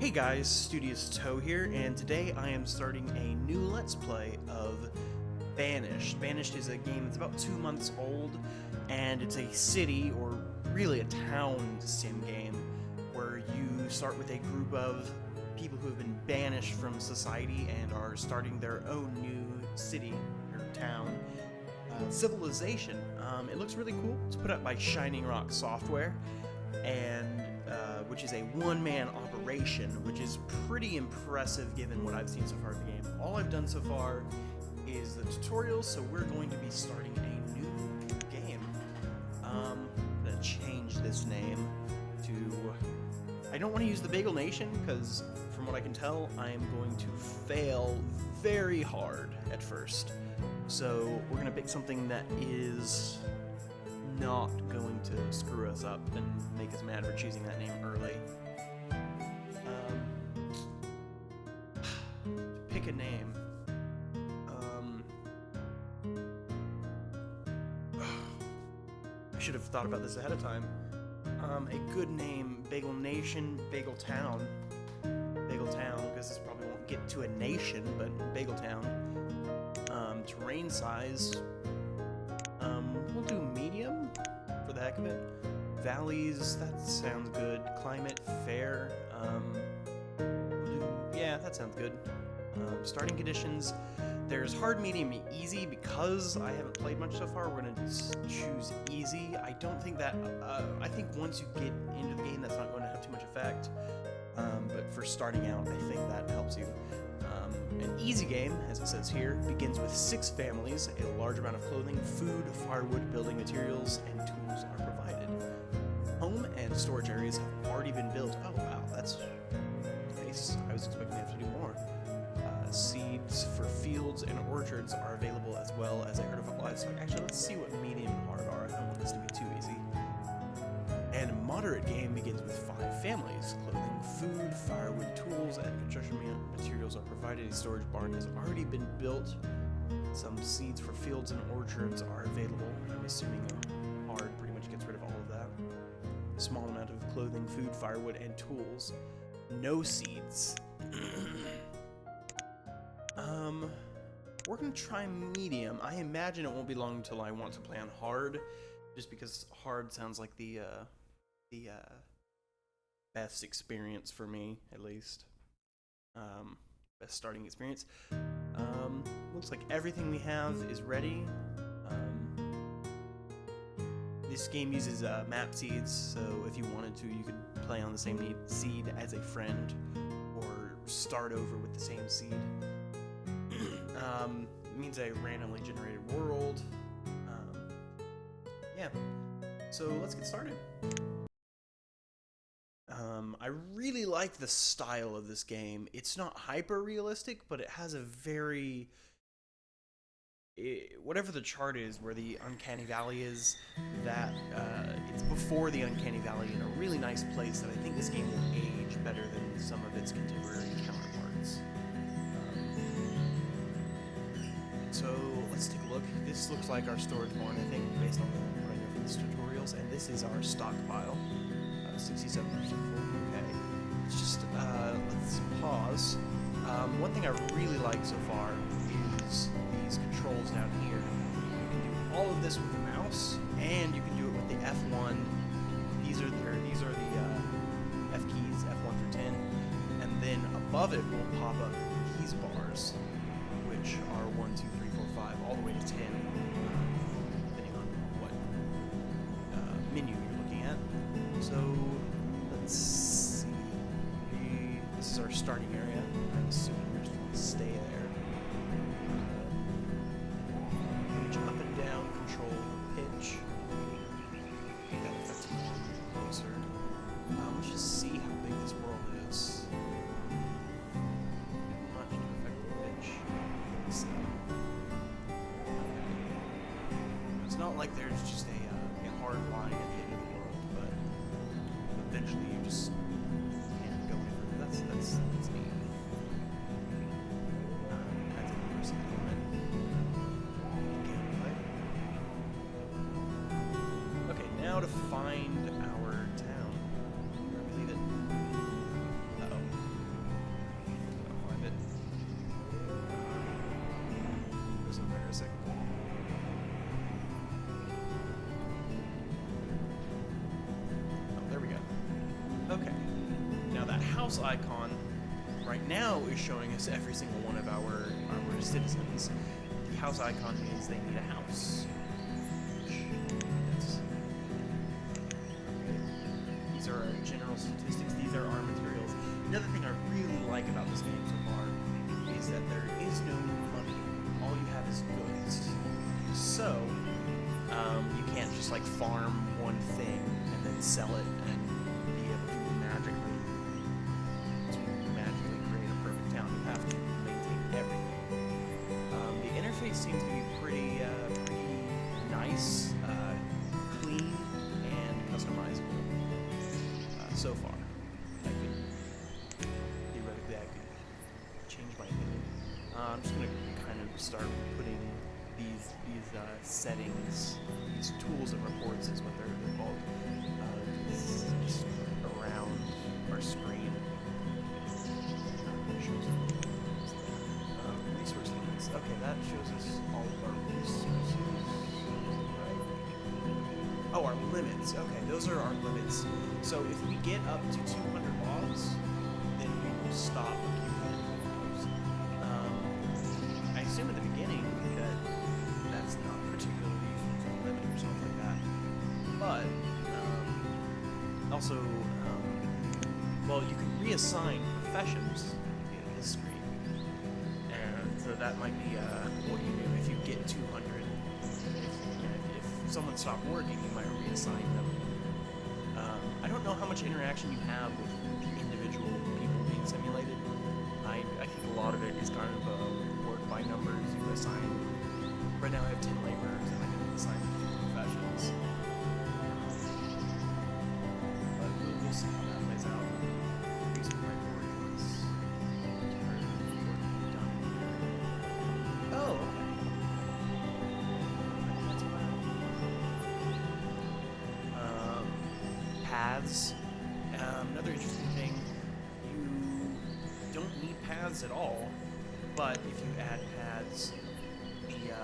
Hey guys, Studious Toe here, and today I am starting a new Let's Play of Banished. Banished is a game that's about 2 months old, and it's a city, or really a town sim game, where you start with a group of people who have been banished from society and are starting their own new city, or town, civilization. It looks really cool. It's put up by Shining Rock Software, and which is a one-man operation, which is pretty impressive given what I've seen so far of the game. All I've done so far is the tutorials, so we're going to be starting a new game. I'm gonna change this name to... I don't want to use the Bagel Nation, because from what I can tell, I am going to fail very hard at first. So we're gonna pick something that is not going to screw us up and make us mad for choosing that name early. Pick a name. I should have thought about this ahead of time. A good name: Bagel Nation, Bagel Town. Bagel Town, because this probably won't get to a nation, but Bagel Town. Terrain size. We'll do medium for the heck of it. Valleys, that sounds good. Climate, fair. Yeah, that sounds good. Starting conditions, there's hard, medium, easy. Because I haven't played much so far, we're gonna choose easy. I don't think that, I think once you get into the game, that's not going to have too much effect. But for starting out, I think that helps you. An easy game, as it says here, begins with 6 families, a large amount of clothing, food, firewood, building materials, and tools are provided. Home and storage areas have already been built. Oh wow, that's nice. I was expecting to have to do more. Seeds for fields and orchards are available, as well as a herd of livestock. Actually, let's see what medium and hard are. I don't want this to be too easy. And a moderate game begins with 5 families. Clothing, food, firewood, tools, and construction materials are provided. A storage barn has already been built. Some seeds for fields and orchards are available. I'm assuming a hard pretty much gets rid of all of that. Small amount of clothing, food, firewood, and tools. No seeds. We're gonna try medium. I imagine it won't be long until I want to play on hard, just because hard sounds like the best experience for me, at least. Best starting experience. Looks like everything we have is ready. This game uses map seeds, so if you wanted to, you could play on the same seed as a friend, or start over with the same seed. It means a randomly generated world. Yeah, so let's get started. I really like the style of this game. It's not hyper realistic, but it has a very... whatever the chart is where the Uncanny Valley is, that it's before the Uncanny Valley in a really nice place that I think this game will age better than some of its contemporary counterparts. So let's take a look. This looks like our storage barn, I think, based on what I know from these tutorials, and this is our stockpile. 67% full. Okay. Let's just let's pause. One thing I really like so far is these controls down here. You can do all of this with the mouse, and you can do it with the F1. These are the F keys, F1 through 10, and then above it will pop up these bars, which are 1, 2, 3, 4, 5, all the way to 10, depending on what menu you're looking at. So let's see. This is our starting area. I'm assuming we're just going to stay there. Pitch up and down, control the pitch. I think that affects it closer. Let's just see how big this world is. Much to affect the pitch. So, okay. It's not like there's just a hard line at the end of the world, but eventually you just can't go any further. That's neat. That's an interesting element in gameplay. Okay, now to find our town. Where we leave it. Uh-oh. Okay. Now that house icon right now is showing us every single one of our citizens. The house icon means they need a house. These are our general statistics. These are our materials. Another thing I really like about this game so far is that there is no money. All you have is goods. So, you can't just like farm one thing and then sell it and be able to magically create a perfect town. You have to maintain everything. The interface seems to be pretty nice, clean, and customizable so far. Theoretically, I could change my opinion. I'm just gonna kind of start putting these settings, these tools and reports is what they're called, just around our screen. Resource limits. Okay, that shows us all of our resources. Right? Oh, our limits. Okay, those are our limits. So if we get up to 200 logs, then we will stop accumulating logs. I assume at the beginning that that's not particularly useful for limit or something like that. But also, well, you can reassign professions in this screen, and so that might be what you do if you get 200. If someone stopped working, you might reassign them. I don't know how much interaction you have with individual people being simulated. I think a lot of it is kind of work by numbers. You assign. Right now I have 10 laborers, and I can assign them to professions. But we'll see how that plays out. These priorities. Oh, okay. That's paths. Another interesting thing, you don't need paths at all, but if you add paths, your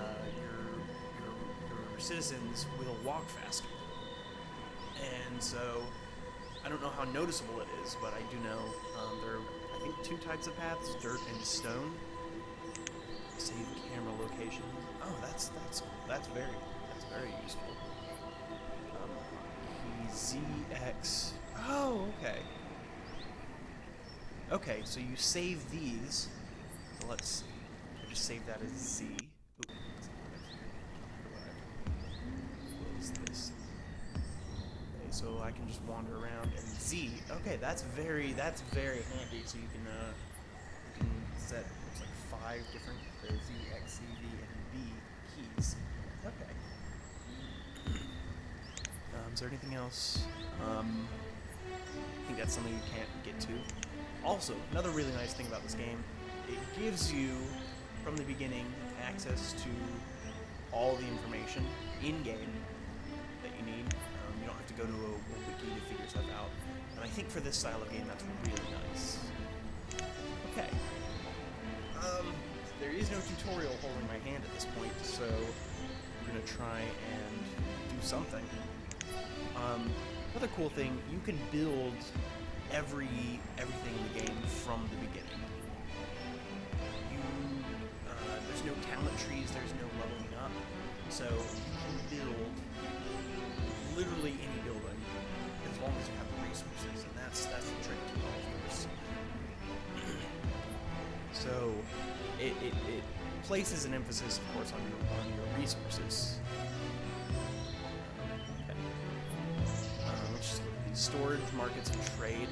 citizens will walk faster. And so, I don't know how noticeable it is, but I do know there are, I think, 2 types of paths: dirt and stone. Save camera location. Oh, that's very useful. ZX. Oh, okay. Okay, so you save these. Let's see. I just saved that as Z. Ooh, close this. Okay, so I can just wander around and Z. Okay, that's very handy. So you can set looks like 5 different Z, X, C, V, and B keys. Okay. Is there anything else? I think that's something you can't get to. Also, another really nice thing about this game, it gives you, from the beginning, access to all the information in-game that you need. You don't have to go to a wiki to figure stuff out. And I think for this style of game, that's really nice. Okay. There is no tutorial holding my hand at this point, so we're going to try and do something. Another cool thing, you can build everything in the game from the beginning. There's no talent trees, there's no leveling up, so you can build literally any building as long as you have the resources, and that's the trick to it, of course. So it places an emphasis, of course, on your resources. Storage, markets, and trade.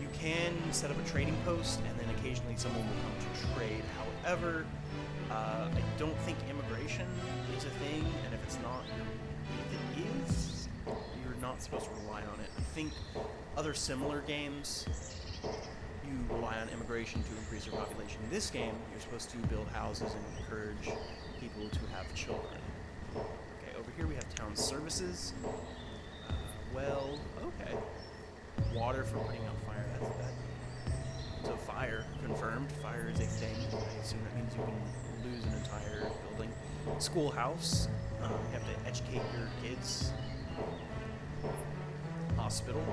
You can set up a trading post, and then occasionally someone will come to trade. However, I don't think immigration is a thing, and if it's not, if it is, you're not supposed to rely on it. I think other similar games, you rely on immigration to increase your population. In this game, you're supposed to build houses and encourage people to have children. Okay, over here we have town services. Well, okay. Water for putting out fire. That's that. So fire, confirmed. Fire is a thing. I assume that means you can lose an entire building. Schoolhouse. You have to educate your kids. Hospital.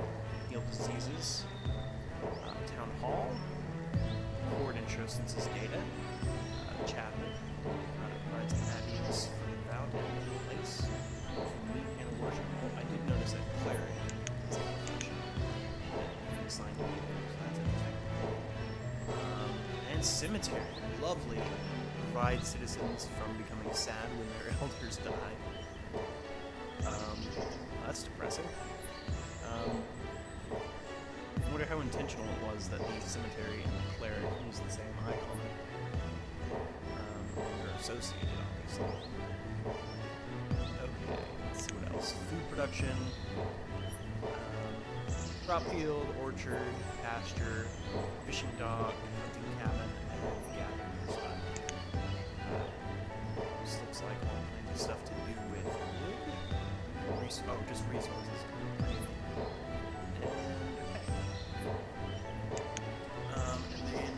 Heal disease freezes. Town Hall. Horde intro census data. Chapman. Provides happiness for the devout and place. Meat and worship. Well, I did notice that cleric is a function assigned to me, so that's interesting. And cemetery. Lovely. Provide citizens from becoming sad when their elders die. That's depressing. I wonder how intentional it was that the cemetery and the cleric use the same icon. They're associated, obviously. Okay, let's see what else. Food production. Crop field, orchard, pasture, fishing dock, hunting cabin, and gathering spot. This looks like all kinds of stuff to do with wood. Just resources. And then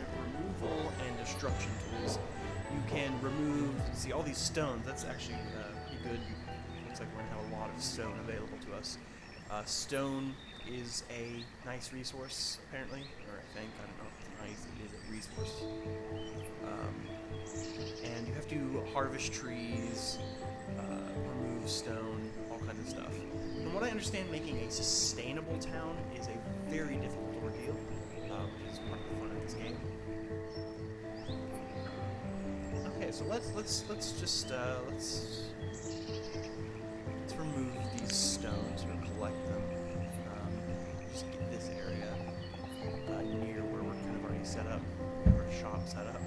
removal and destruction tools. You can remove, see all these stones, that's actually pretty good. Looks like we're going to have a lot of stone available to us. Stone is a nice resource, apparently, or I think, I don't know if it's nice, it is a resource. And you have to harvest trees, remove stone, all kinds of stuff. From what I understand, making a sustainable town is a very difficult ordeal, which is part of the fun of this game. Okay, so let's remove these stones or collect them. Just get this area near where we're kind of already set up, our shop set up,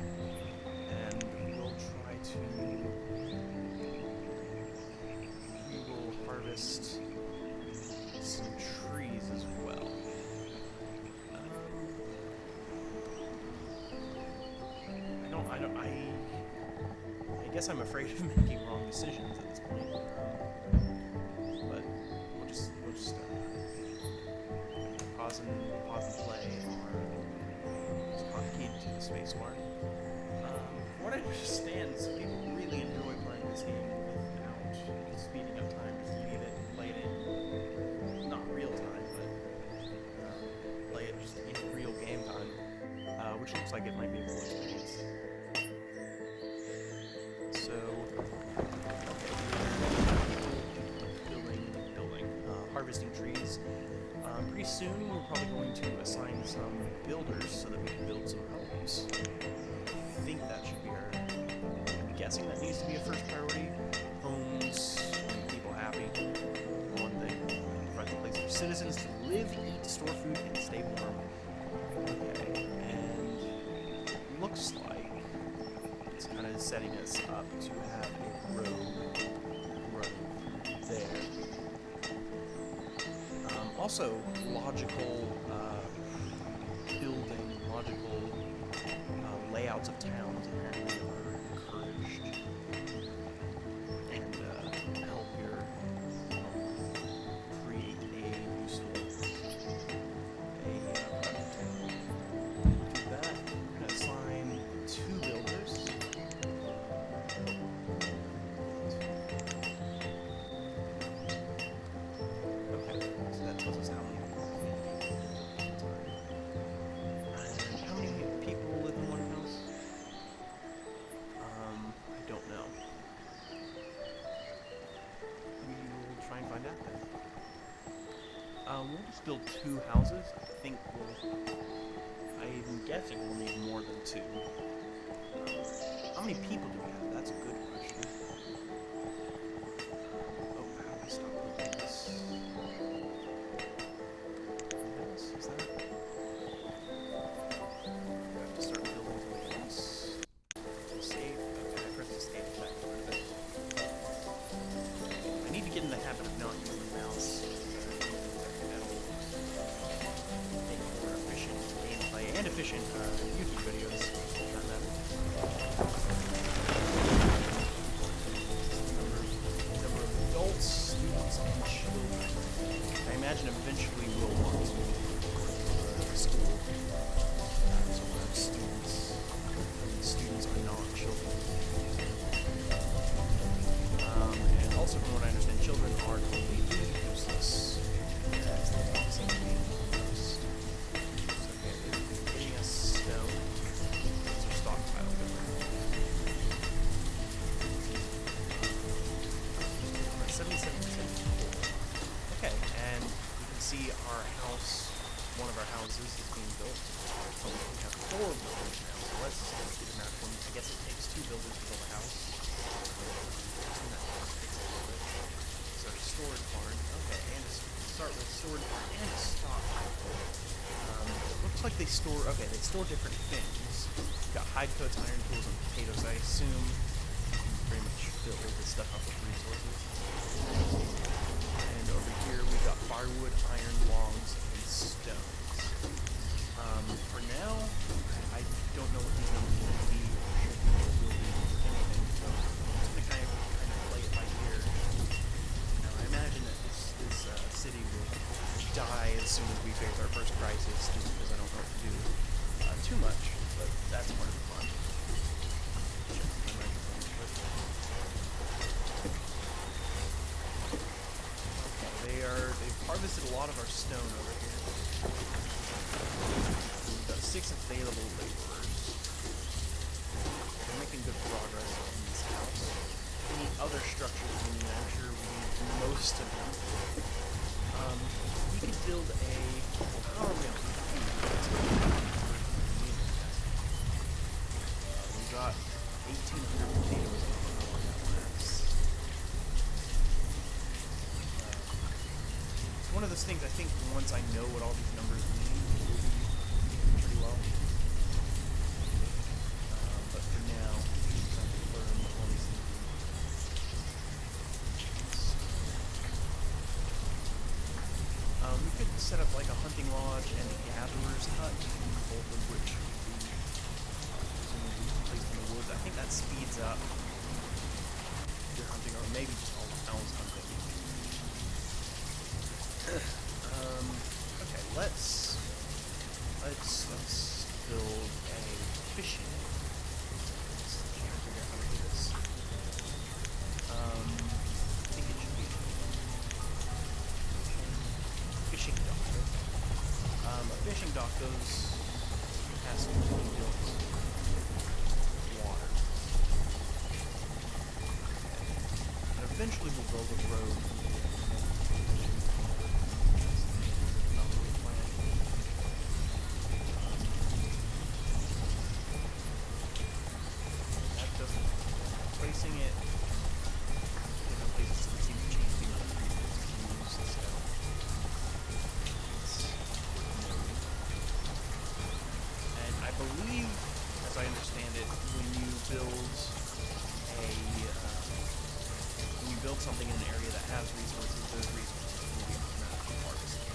and we'll try to. We will harvest some trees as well. I guess I'm afraid of making wrong decisions at this point. But we'll just pause and play, or just hotkey to the spacebar. From what I understand, some people really enjoy playing this game without speeding up time. Just leave it and play it in not real time, but play it just in real game time, which looks like it might be a cool experience. So, building, harvesting trees. Pretty soon we're probably going to assign some builders so that we can build some homes. I think that should be I'm guessing that needs to be a first priority. Homes, make people happy. One thing, provide a place for citizens to live, eat, store food, and stay warm. Okay, and it looks like it's kind of setting us up to have a road there. Also, logical building, logical layouts of towns apparently are encouraged and help your create a useful productive town. Do that. We're going to assign 2 builders. Okay, so that tells us how many people live in one house. I don't know. We will try and find out then. We'll just build 2 houses. I think I'm guessing we'll need more than 2. How many people do we have? That's a good question. Oh, how do we stop building this? Yes, is that? We have to start building something else. Save. Okay, I pressed escape back to it. I need to get in the habit of not using the mouse. That'll make for efficient gameplay and efficient YouTube videos, for that matter. Number of adults, students, and children. I imagine eventually we'll want to go to school. So we'll have students. Students are not children. And also, from what I understand, children are completely useless. As they don't seem to be most. of our houses is being built. Oh, we have 4 builders now, so let's do the math one. I guess it takes 2 builders to build a house. And that takes a little bit. It's our storage barn. Okay, and start with storage barn and a stock. Looks like they store. Okay, they store different things. We've got hide coats, iron tools, and potatoes. I assume you can pretty much fill this stuff up with resources. And over here we've got firewood, iron, logs, and stones. For now, I don't know what these numbers will be or should be or will be or anything, so I'm just gonna kind of play it by ear. Now I imagine that this city will die as soon as we face our first crisis, just because I don't know what to do too much, but that's part of the fun. They've harvested a lot of our stone over here. We've got 6 available laborers. We're making good progress in this house. Any other structures we need? I'm sure we need most of them. We could build a... How are we on food? We've got 1,800 potatoes. One of those things I think once I know what all these numbers mean, we'll be pretty well. But for now, we just have to learn what all these things mean. We could set up like a hunting lodge and a gatherer's hut, both of which would be presumably placed in the woods. I think that speeds up your hunting, or maybe just all rounds hunting. Okay, let's build a fishing. Let's try to figure out how to do this. I think it should be fishing dock. A fishing dock has to be built with water. Okay. And eventually we'll build a road. Placing it in different places doesn't seem to change the amount of resources used, so and I believe, as I understand it, when you build something in an area that has resources, those resources will be automatically harvested.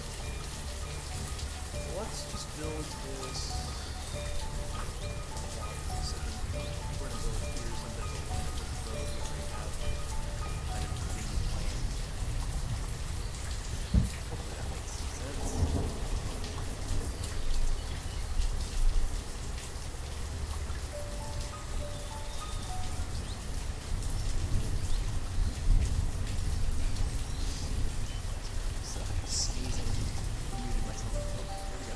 So let's just build this. We're gonna build here so that we'll line up with the road we already have kind of being planned. Hopefully that makes some sense. Sneezing. Muted myself. Oh, there we go.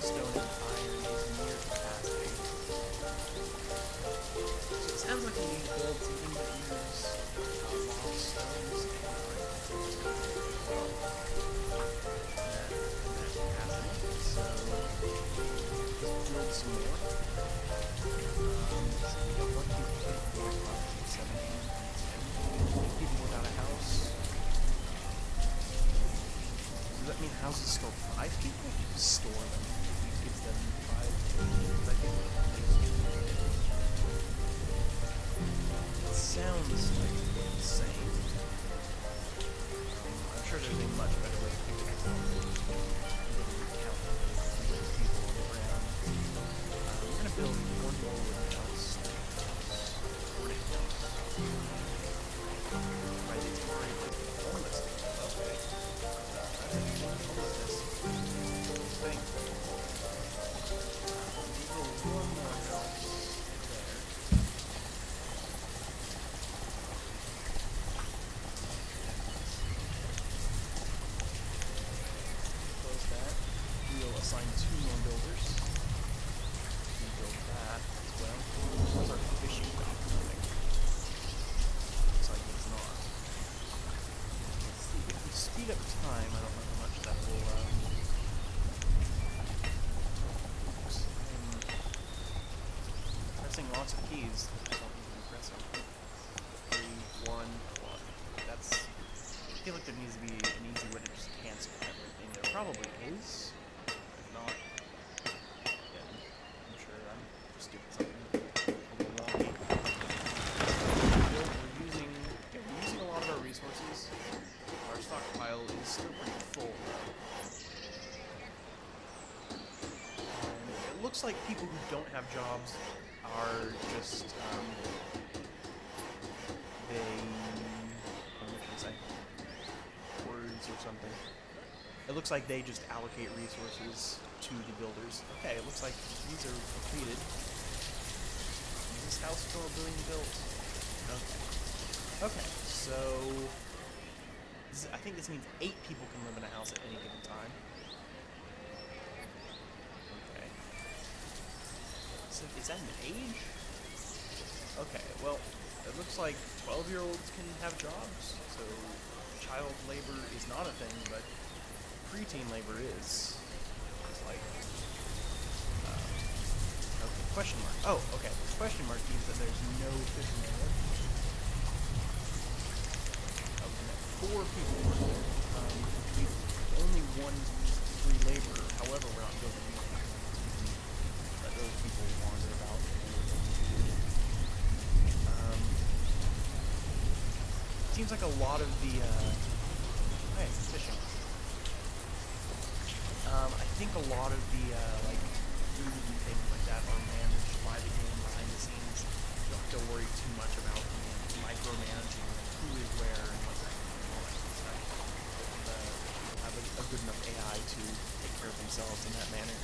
stone and iron is near capacity. So it sounds like we need to build something that uses raw stones and iron. Well, in that capacity. So let's build some more. So we have 1, 2, 3, 4, 5, 6, 7, 8, 10 people without a house. Does that mean houses store 5 people? Store them. Gives them 5 people. I think it sounds like the same. I'm sure there's a much better way to figure this out than count people on the ground. We're going to build one more house. Right, it's great. Homeless. Okay. Homelessness. Thing. We'll build one more house there. Close that. We'll assign 2 more builders. We build that as well. Where's our fishing dock coming? Looks like it's not. Let's see, if we speed up time, I don't know how much that will, pressing lots of keys. I don't even press them. 3, 1, 1. That's, I feel like there needs to be an easy way to just cancel everything. There probably is. If not, then I'm sure I'm just doing something a little wonky. We're using a lot of our resources. Our stockpile is still pretty full though. And it looks like people who don't have jobs are just, what can I say? Words or something. It looks like they just allocate resources to the builders. Okay, it looks like these are completed. Is this house still being built? Okay. Okay, so I think this means 8 people can live in a house at any given time. Okay. So is that an age? Okay, well, it looks like 12-year-olds can have jobs, so child labor is not a thing, but preteen labor is. It's like, okay, question mark. Oh, okay, this question mark means that there's no fishing there. Oh, we have 4 people working. We've only 1 free laborer, however, we're not building anything. Let those people wander about. Seems like a lot of the, hey, fishing. I think a lot of the, like, food and things like that are managed by the game behind the scenes. You don't have to worry too much about micromanaging who is where and what they're doing and all that kind of stuff. People have a good enough AI to take care of themselves in that manner.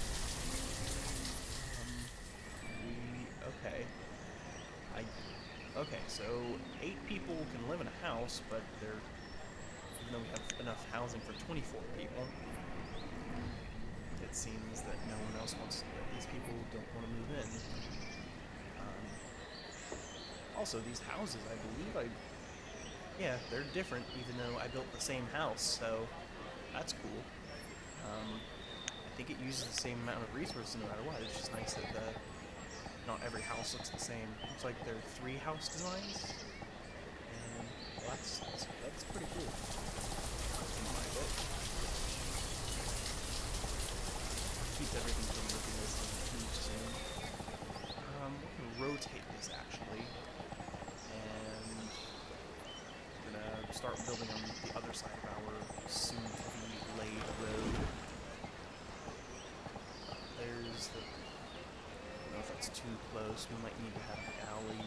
Okay. Okay, so 8 people can live in a house, but even though we have enough housing for 24 people, it seems that no one else wants, that these people don't want to move in. Also, these houses, I believe yeah, they're different, even though I built the same house, so that's cool. I think it uses the same amount of resources no matter what. It's just nice that not every house looks the same. Looks like there are 3 house designs, and well, that's pretty cool in my book. Keeps everything from looking this too soon. We're gonna rotate this actually, and we're gonna start building on the other side of our soon-to-be laid road. There's the. I don't know if that's too close. We might need to have the alley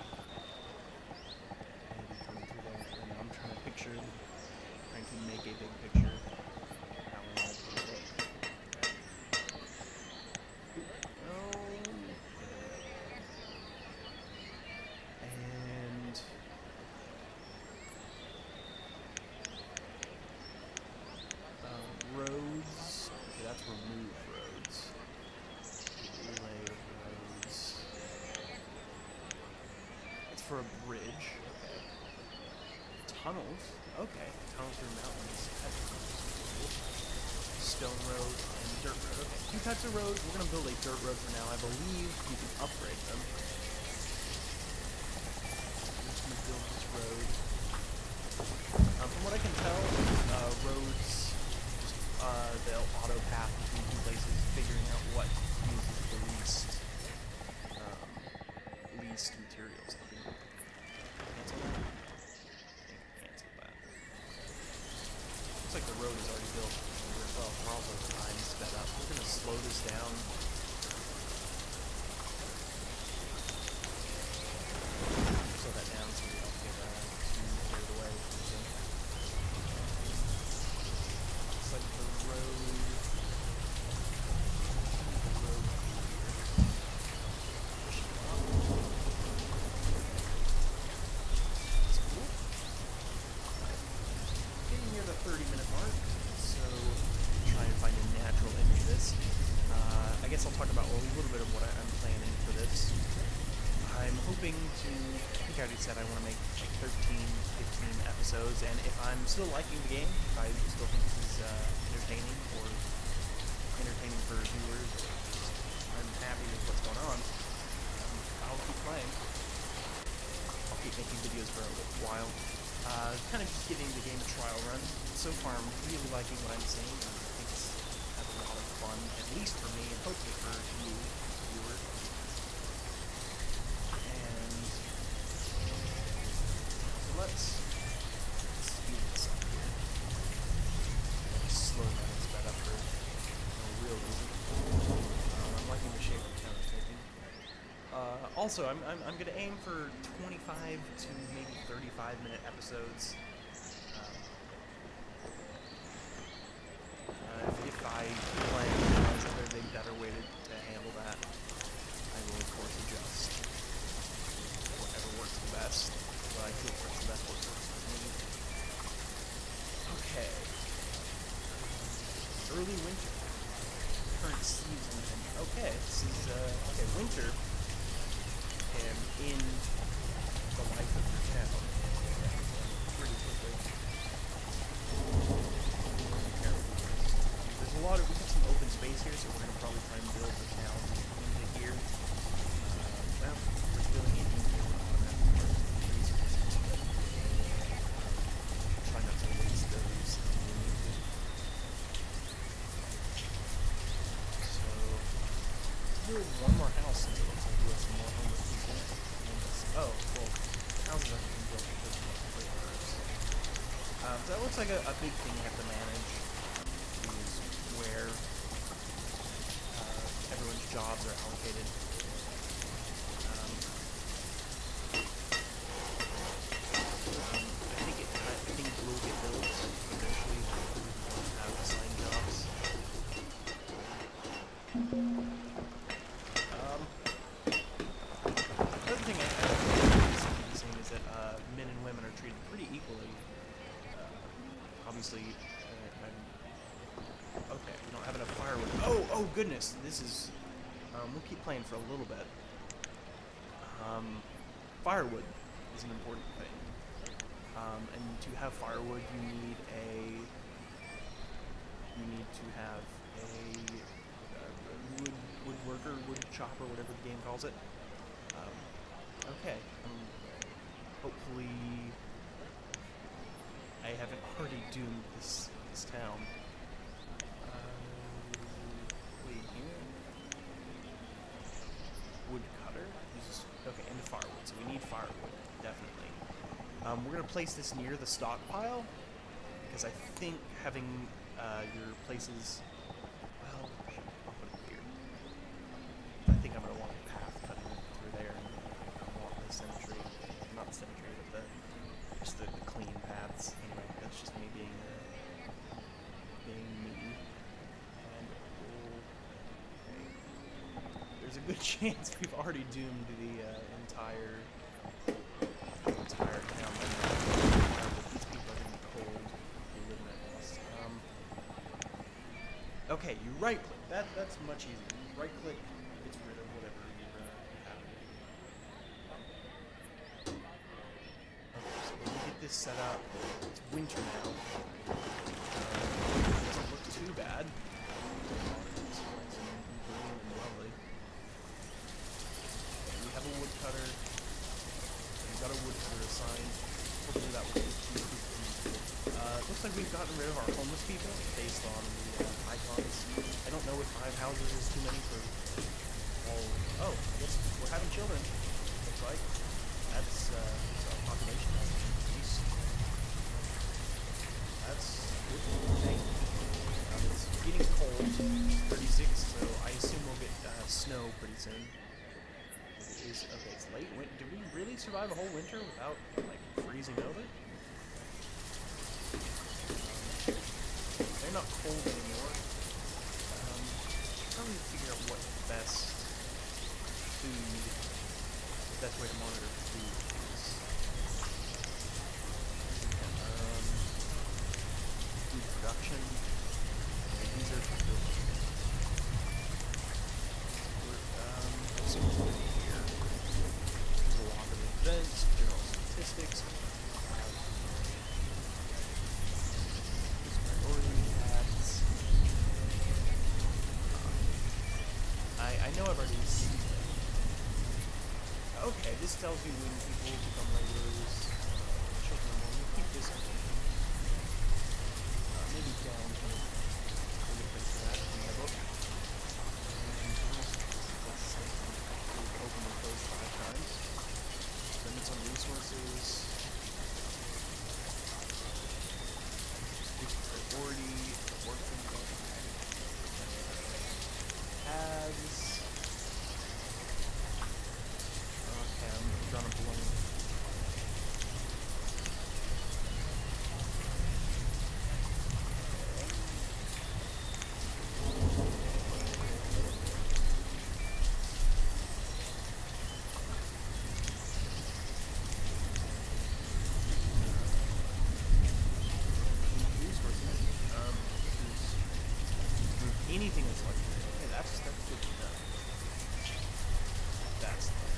maybe coming through there. And I'm trying to make a big picture. And roads. Okay, that's remove roads. for a bridge. Okay. Tunnels. Okay. Tunnels through mountains. That's cool. Stone road and dirt road. Okay. Two types of roads. We're gonna build a dirt road for now. I believe you can upgrade them. I'm just gonna build this road. From what I can tell, roads just they'll auto path between two places, figuring out what uses the least materials. Cancel that. Cancel that. Looks like the road is already built. Well, we're also time sped up. We're gonna slow this down. Slow that down so we don't get too carried away. Looks like the road. That's cool. Getting near the 30-minute mark, so try and find a natural end to this. I guess I'll talk about a little bit of what I'm planning for this. I'm hoping to, I think I already said I want to make like 13, 15 episodes, and if I'm still liking the game, if I still think this is entertaining for viewers, or just I'm happy with what's going on, I'll keep playing. I'll keep making videos for a little while. Kind of just giving the game a trial run. So far, I'm really liking what I'm seeing, and I think it's has a lot of fun, at least for me, and hopefully for you, viewers. And so let's speed this up here. Just slow down and sped up for no real reason. I'm liking the shape of the town it's taking. Also, I'm going to aim for 25 to maybe 35-minute episodes. If I plan to realize that there's a better way to handle that, I will of course adjust. Whatever works the best. What I feel works the best, what works for me. Okay. Early winter. Current season. Okay, this is okay, winter can end the life of your town pretty quickly. There's a lot of, we have some open space here, so we're going to probably try and build the town into here. Well, we're building it in here. Try not to waste those. So, let's build one more house since it looks like we have some more homeless people. Oh, well, houses aren't being built because of the owners. So that looks like a big thing you have to manage. Where everyone's jobs are allocated. I think it will get built eventually. We will have assigned jobs. Another thing I think saying is that men and women are treated pretty equally. Obviously, okay, we don't have enough firewood. Oh goodness, this is, we'll keep playing for a little bit. Firewood is an important thing. And to have firewood, you need to have a woodworker, wood chopper, whatever the game calls it. Okay, hopefully I haven't already doomed this town. Wait here. Woodcutter. Okay, and the firewood. So we need firewood, definitely. We're gonna place this near the stockpile because I think having your places. Well, I'll put it here. I think I'm gonna want a path cutting through there, and I want the symmetry, not the symmetry, but just the clean paths. Anyway, that's just me being me. And there's a good chance we've already doomed the entire town. These people are gonna be cold. They live in that house. Okay, you right click. That's much easier. Right click, gets rid of whatever you have. this set up. It's winter now. Doesn't look too bad. It's nice and green and lovely. And we have a woodcutter. We've got a woodcutter assigned. Hopefully that will be looks like we've gotten rid of our homeless people based on the icons. I don't know if 5 houses is too many for all. Oh, I guess we're having children. Looks like that's population has increased. That's a good thing. It's getting cold. It's 36, so I assume we'll get snow pretty soon. Okay, it's late winter. Did we really survive a whole winter without like freezing over? They're not cold anymore. Trying to figure out what the best way to monitor food is. Food production. Okay, these are for building. Let's see what's over here. There's a lot of events, general statistics. I know I've already seen it. Okay, this tells you when people become laborers. Children, we'll keep this on. Maybe down to a good place for that in my book. Open and close 5 times. Limits on resources. Reach priority, work income. Ads. Okay, I'm drawing a blank. Anything that's like that. Okay, that's good to know. That's the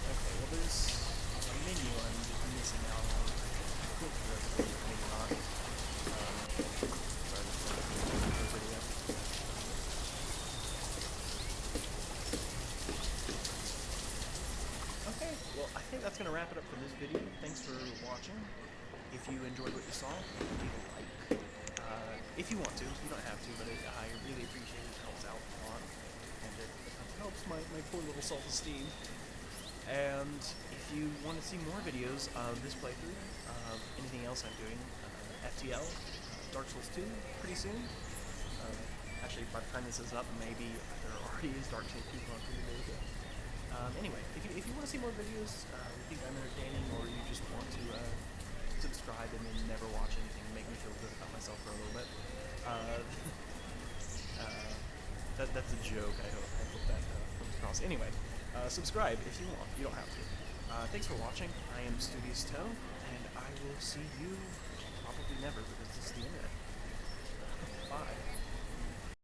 okay, well there's a menu I'm just missing out on. Maybe not. Sorry, this is a video. Okay, well I think that's gonna wrap it up for this video. Thanks for watching. If you enjoyed what you saw, leave a like. If you want to, you don't have to, but I really appreciate it. It helps out a lot, and it helps my poor little self-esteem. And if you want to see more videos of this playthrough, of anything else I'm doing, FTL, Dark Souls 2, pretty soon. Actually, by the time this is up, maybe there already is Dark Souls 2 on pretty days ago. Anyway, if you want to see more videos, you think I'm entertaining, or you just want to subscribe and then never watch anything and make me feel good about myself for a little bit. That's a joke. I hope that comes across. Anyway, subscribe if you want. You don't have to. Thanks for watching. I am Studious Toe, and I will see you probably never because this is the internet. Bye.